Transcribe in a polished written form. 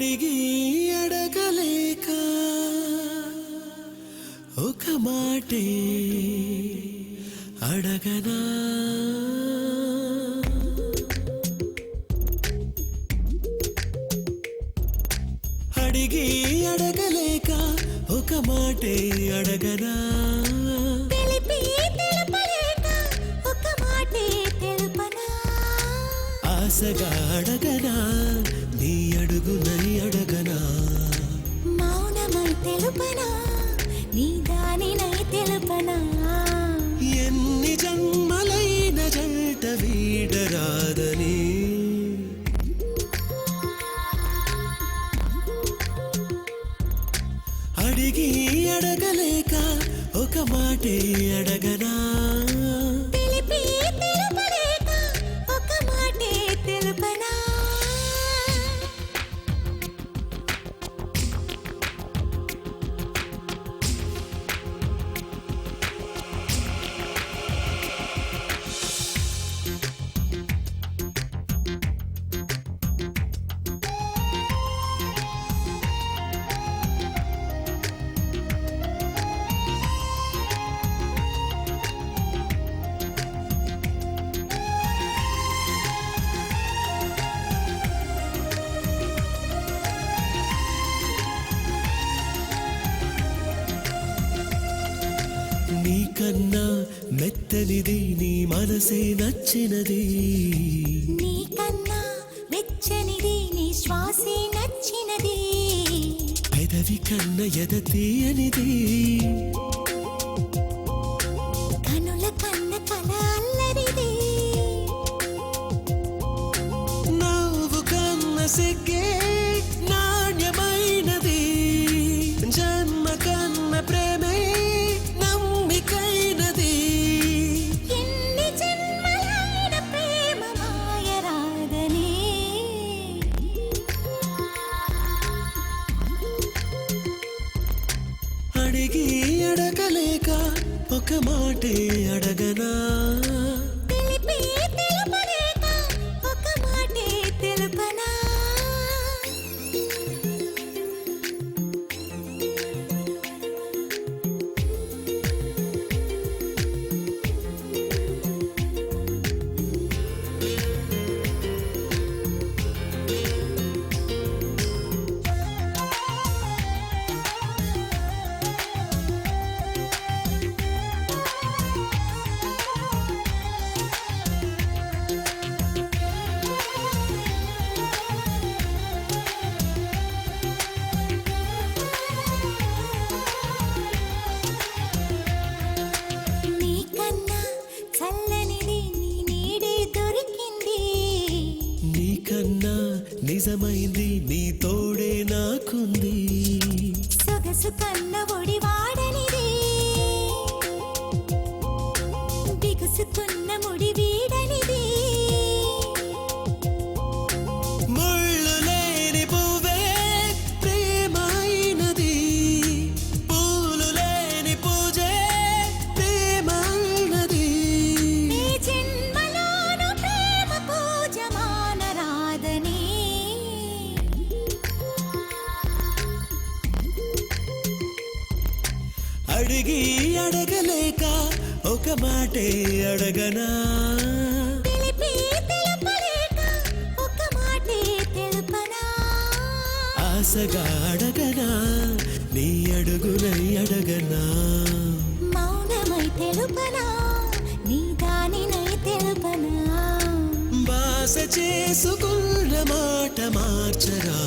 అడిగి అడగలేక ఒక మాటే అడగనా అడిగి అడగలేక ఒక మాటే అడగనా ఒక మాటే తెలుపనా ఆశగా అడగనా నీ అడుగునై అడగనా మౌనమై తెలుపనా నీ దానినై తెలుపనా ఎన్ని జన్మలైన జంట వీడరాదని అడిగి అడగలేక ఒక మాటే అడగనా ఒక మాటే తెలుపనా నీకన్నా మెత్తనిది నీ మనసే నచ్చినది నీకన్నా వెచ్చనిది నీ శ్వాసే నచ్చినది పెదవి కన్న ఎద తీయనిది కనుల కన్న కల అల్లరిది నవ్వు కన్న సిగ్గే నాణ్యమైనది జన్మ కన్న ప్రేమే నమ్మికైనది ఎన్ని జన్మలైన ప్రేమ మాయరాదని అడిగి అడగలేక ఒక మాటే అడగనా తెలుపలేక ఒక మాటే తెలుపనా నీకన్నా చల్లనిది నీ నీడే దొరికింది నీకన్నా నిజమైంది నీ తోడే నాకుంది సొగసు కన్న ఒడి వాడనిది బిగుసుకున్న ముడి వీడనిది ముళ్ళు లేని పువ్వే ప్రేమైనది పూలు లేని పూజే ప్రేమైనది ఈ జన్మలోను ప్రేమ పూజ మానరాదని అడిగి అడగలేక ఒక మాటే అడగనా తెలుపలేక ఒక మాటే తెలుపనా ఆశగా అడగనా నీ అడుగునై అడగనా మౌనమై తెలుపనా నీ దానినై తెలుపనా బాస చేసుకున్న మాట మార్చరా